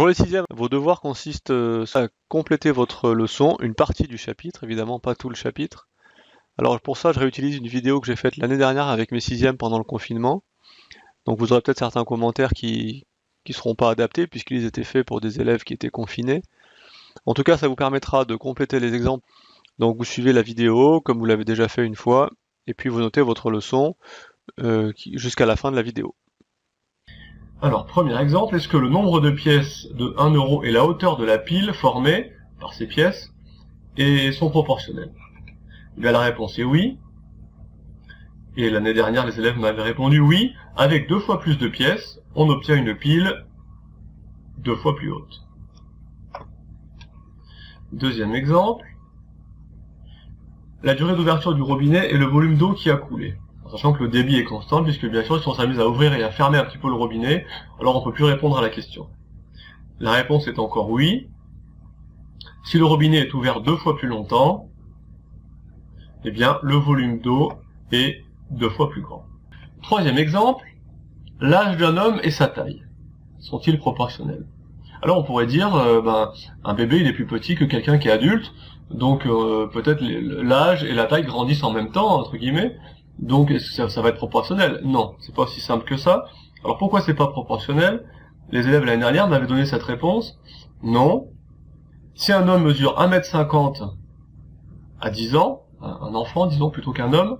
Pour les sixièmes, vos devoirs consistent à compléter votre leçon, une partie du chapitre, évidemment pas tout le chapitre. Alors pour ça, je réutilise une vidéo que j'ai faite l'année dernière avec mes sixièmes pendant le confinement. Donc vous aurez peut-être certains commentaires qui seront pas adaptés puisqu'ils étaient faits pour des élèves qui étaient confinés. En tout cas, ça vous permettra de compléter les exemples. Donc vous suivez la vidéo comme vous l'avez déjà fait une fois, et puis vous notez votre leçon jusqu'à la fin de la vidéo. Alors, premier exemple, est-ce que le nombre de pièces de 1 euro et la hauteur de la pile formée par ces pièces sont proportionnels? Eh bien, la réponse est oui. Et l'année dernière, les élèves m'avaient répondu oui. Avec 2 fois plus de pièces, on obtient une pile 2 fois plus haute. Deuxième exemple, la durée d'ouverture du robinet et le volume d'eau qui a coulé. Sachant que le débit est constant, puisque bien sûr, si on s'amuse à ouvrir et à fermer un petit peu le robinet, alors on ne peut plus répondre à la question. La réponse est encore oui. Si le robinet est ouvert 2 fois plus longtemps, eh bien, le volume d'eau est 2 fois plus grand. Troisième exemple, l'âge d'un homme et sa taille sont-ils proportionnels? Alors on pourrait dire, un bébé il est plus petit que quelqu'un qui est adulte, donc peut-être l'âge et la taille grandissent en même temps, entre guillemets, donc est-ce que ça va être proportionnel? Non, c'est pas aussi simple que ça. Alors pourquoi c'est pas proportionnel? Les élèves l'année dernière m'avaient donné cette réponse. Non. Si un homme mesure 1,50 m à 10 ans, un enfant disons plutôt qu'un homme,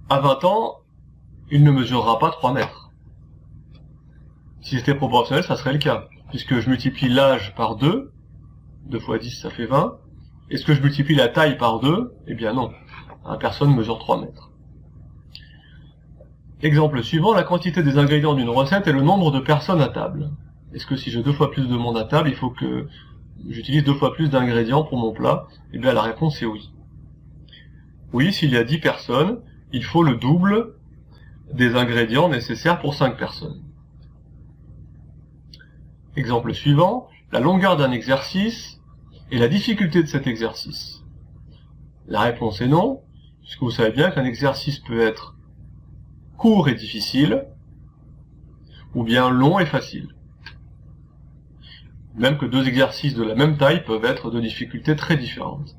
à 20 ans, il ne mesurera pas 3 mètres. Si c'était proportionnel, ça serait le cas, puisque je multiplie l'âge par 2, 2 fois 10 ça fait 20, est-ce que je multiplie la taille par 2? Eh bien non, personne ne mesure 3 mètres. Exemple suivant, la quantité des ingrédients d'une recette et le nombre de personnes à table. Est-ce que si j'ai 2 fois plus de monde à table, il faut que j'utilise 2 fois plus d'ingrédients pour mon plat? Eh bien la réponse est oui. Oui, s'il y a 10 personnes, il faut le double des ingrédients nécessaires pour 5 personnes. Exemple suivant, la longueur d'un exercice et la difficulté de cet exercice. La réponse est non, puisque vous savez bien qu'un exercice peut être court et difficile, ou bien long et facile. Même que 2 exercices de la même taille peuvent être de difficultés très différentes.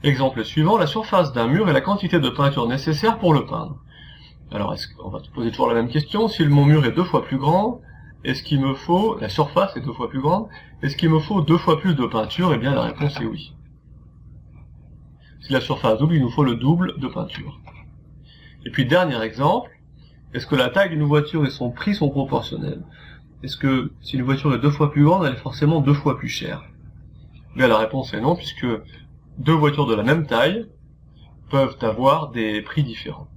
Exemple suivant, la surface d'un mur et la quantité de peinture nécessaire pour le peindre. Alors, on va se poser toujours la même question, si mon mur est 2 fois plus grand, est-ce qu'il me faut, la surface est 2 fois plus grande, est-ce qu'il me faut 2 fois plus de peinture? Eh bien la réponse est oui. Si la surface double, il nous faut le double de peinture. Et puis dernier exemple, est-ce que la taille d'une voiture et son prix sont proportionnels? Est-ce que si une voiture est 2 fois plus grande, elle est forcément 2 fois plus chère? Eh bien la réponse est non, puisque 2 voitures de la même taille peuvent avoir des prix différents.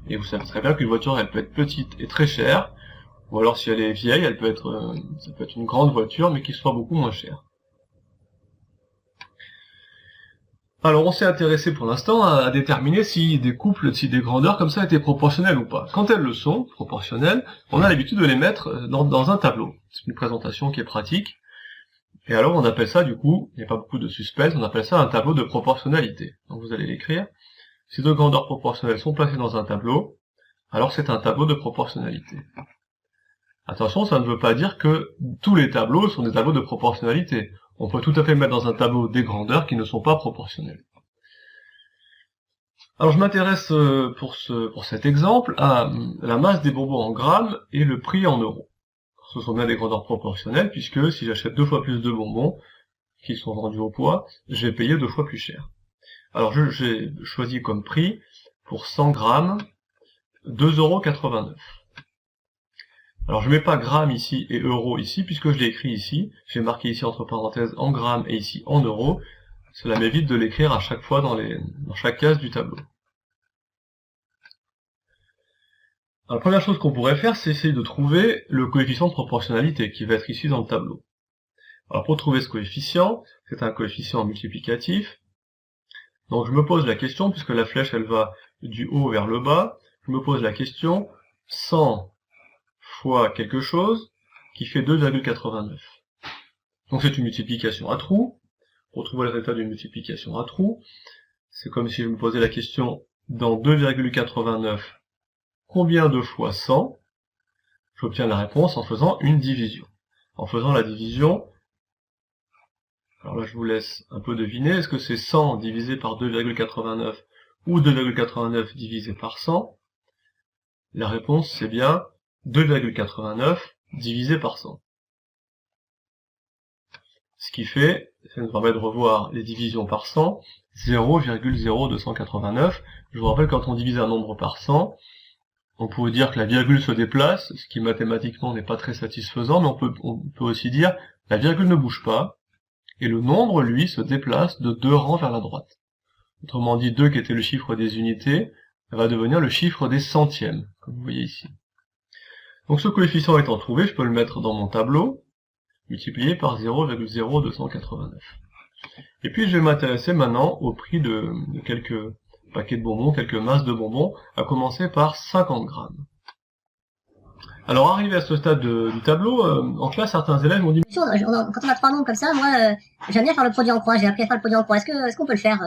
Et vous savez très bien qu'une voiture, elle peut être petite et très chère, ou alors si elle est vieille, ça peut être une grande voiture, mais qui soit beaucoup moins chère. Alors on s'est intéressé pour l'instant à déterminer si des couples, si des grandeurs comme ça étaient proportionnelles ou pas. Quand elles le sont, proportionnelles, on a l'habitude de les mettre dans un tableau. C'est une présentation qui est pratique. Et alors on appelle ça, du coup, il n'y a pas beaucoup de suspense, on appelle ça un tableau de proportionnalité. Donc vous allez l'écrire. Si deux grandeurs proportionnelles sont placées dans un tableau, alors c'est un tableau de proportionnalité. Attention, ça ne veut pas dire que tous les tableaux sont des tableaux de proportionnalité. On peut tout à fait mettre dans un tableau des grandeurs qui ne sont pas proportionnelles. Alors je m'intéresse pour cet exemple à la masse des bonbons en grammes et le prix en euros. Ce sont bien des grandeurs proportionnelles, puisque si j'achète 2 fois plus de bonbons, qui sont vendus au poids, je vais payer 2 fois plus cher. Alors j'ai choisi comme prix, pour 100 grammes, 2,89 €. Alors je mets pas grammes ici et euros ici, puisque je l'ai écrit ici. J'ai marqué ici entre parenthèses en grammes et ici en euros. Cela m'évite de l'écrire à chaque fois dans chaque case du tableau. Alors, la première chose qu'on pourrait faire, c'est essayer de trouver le coefficient de proportionnalité qui va être ici dans le tableau. Alors pour trouver ce coefficient, c'est un coefficient multiplicatif. Donc je me pose la question, puisque la flèche elle va du haut vers le bas, je me pose la question 100 fois quelque chose qui fait 2,89. Donc c'est une multiplication à trous. Pour trouver le résultat d'une multiplication à trous, c'est comme si je me posais la question dans 2,89, combien de fois 100 J'obtiens la réponse en faisant une division. En faisant la division, alors là je vous laisse un peu deviner, est-ce que c'est 100 divisé par 2,89 ou 2,89 divisé par 100? La réponse c'est bien 2,89 divisé par 100. Ce qui fait, ça nous permet de revoir les divisions par 100, 0,0289. Je vous rappelle, quand on divise un nombre par 100, on pourrait dire que la virgule se déplace, ce qui mathématiquement n'est pas très satisfaisant, mais on peut aussi dire la virgule ne bouge pas, et le nombre, lui, se déplace de 2 rangs vers la droite. Autrement dit, 2 qui était le chiffre des unités, va devenir le chiffre des centièmes, comme vous voyez ici. Donc ce coefficient étant trouvé, je peux le mettre dans mon tableau, multiplié par 0,0289. Et puis je vais m'intéresser maintenant au prix de quelques paquets de bonbons, quelques masses de bonbons, à commencer par 50 grammes. Alors arrivé à ce stade du tableau, en classe, certains élèves m'ont dit Quand on a 3 nombres comme ça, moi j'aime bien faire le produit en croix, j'ai appris à faire le produit en croix, est-ce qu'on peut le faire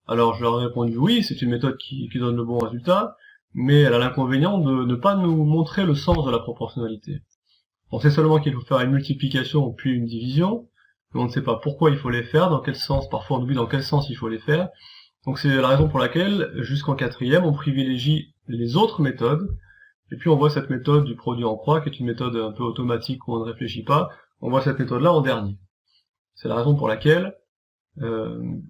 Alors je leur ai répondu oui, c'est une méthode qui donne le bon résultat, mais elle a l'inconvénient de ne pas nous montrer le sens de la proportionnalité. On sait seulement qu'il faut faire une multiplication puis une division, mais on ne sait pas pourquoi il faut les faire, dans quel sens, parfois on oublie dans quel sens il faut les faire. Donc c'est la raison pour laquelle, jusqu'en 4e, on privilégie les autres méthodes, et puis on voit cette méthode du produit en croix, qui est une méthode un peu automatique où on ne réfléchit pas, on voit cette méthode-là en dernier. C'est la raison pour laquelle,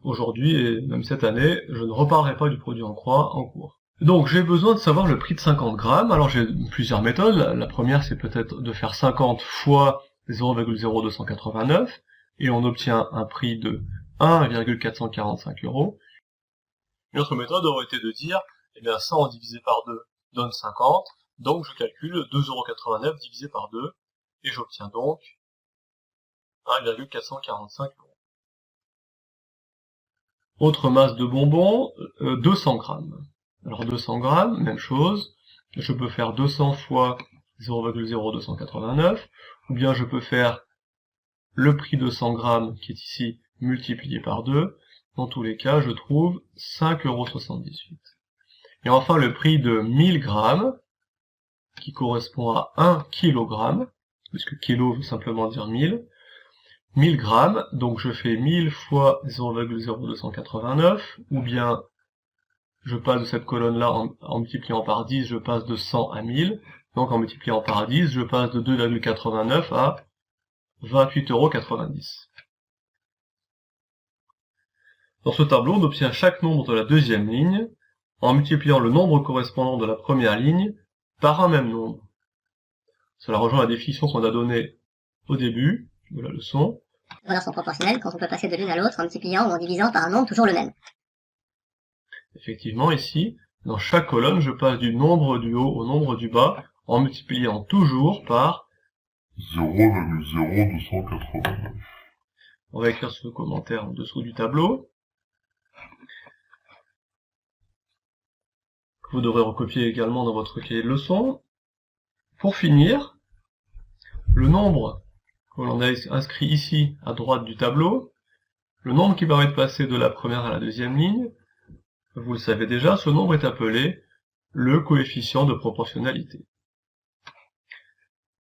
aujourd'hui, et même cette année, je ne reparlerai pas du produit en croix en cours. Donc j'ai besoin de savoir le prix de 50 grammes, alors j'ai plusieurs méthodes. La première c'est peut-être de faire 50 fois 0,0289, et on obtient un prix de 1,445 €. Une autre méthode aurait été de dire, eh bien 100 divisé par 2 donne 50, donc je calcule 2,89 € divisé par 2, et j'obtiens donc 1,445 €. Autre masse de bonbons, 200 grammes. Alors 200 grammes, même chose, je peux faire 200 fois 0,0289, ou bien je peux faire le prix de 100 grammes, qui est ici, multiplié par 2. Dans tous les cas, je trouve 5,78 €. Et enfin, le prix de 1000 grammes, qui correspond à 1 kg, puisque kilo veut simplement dire 1000. 1000 grammes, donc je fais 1000 fois 0,0289, ou bien je passe de cette colonne-là en multipliant par 10, je passe de 100 à 1000. Donc en multipliant par 10, je passe de 2,89 à 28,90 €. Dans ce tableau, on obtient chaque nombre de la deuxième ligne en multipliant le nombre correspondant de la première ligne par un même nombre. Cela rejoint la définition qu'on a donnée au début de la leçon. Les valeurs sont proportionnelles quand on peut passer de l'une à l'autre en multipliant ou en divisant par un nombre toujours le même. Effectivement, ici, dans chaque colonne, je passe du nombre du haut au nombre du bas en multipliant toujours par 0,0289. On va écrire ce commentaire en dessous du tableau. Vous devrez recopier également dans votre cahier de leçons. Pour finir, le nombre que l'on a inscrit ici à droite du tableau, le nombre qui permet de passer de la première à la deuxième ligne, vous le savez déjà, ce nombre est appelé le coefficient de proportionnalité.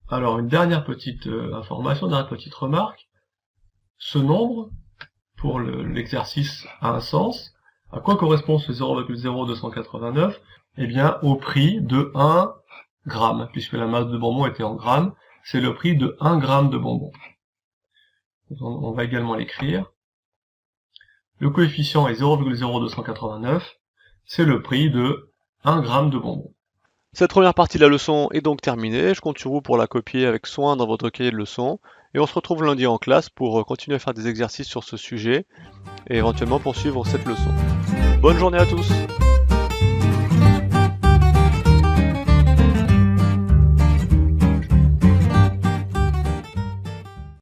Alors une dernière petite information, une dernière petite remarque, ce nombre, pour l'exercice a un sens. À quoi correspond ce 0,0289? Eh bien au prix de 1 gramme, puisque la masse de bonbons était en grammes, c'est le prix de 1 gramme de bonbons. On va également l'écrire. Le coefficient est 0,0289, c'est le prix de 1 gramme de bonbons. Cette première partie de la leçon est donc terminée, je compte sur vous pour la copier avec soin dans votre cahier de leçons, et on se retrouve lundi en classe pour continuer à faire des exercices sur ce sujet, et éventuellement poursuivre cette leçon. Bonne journée à tous!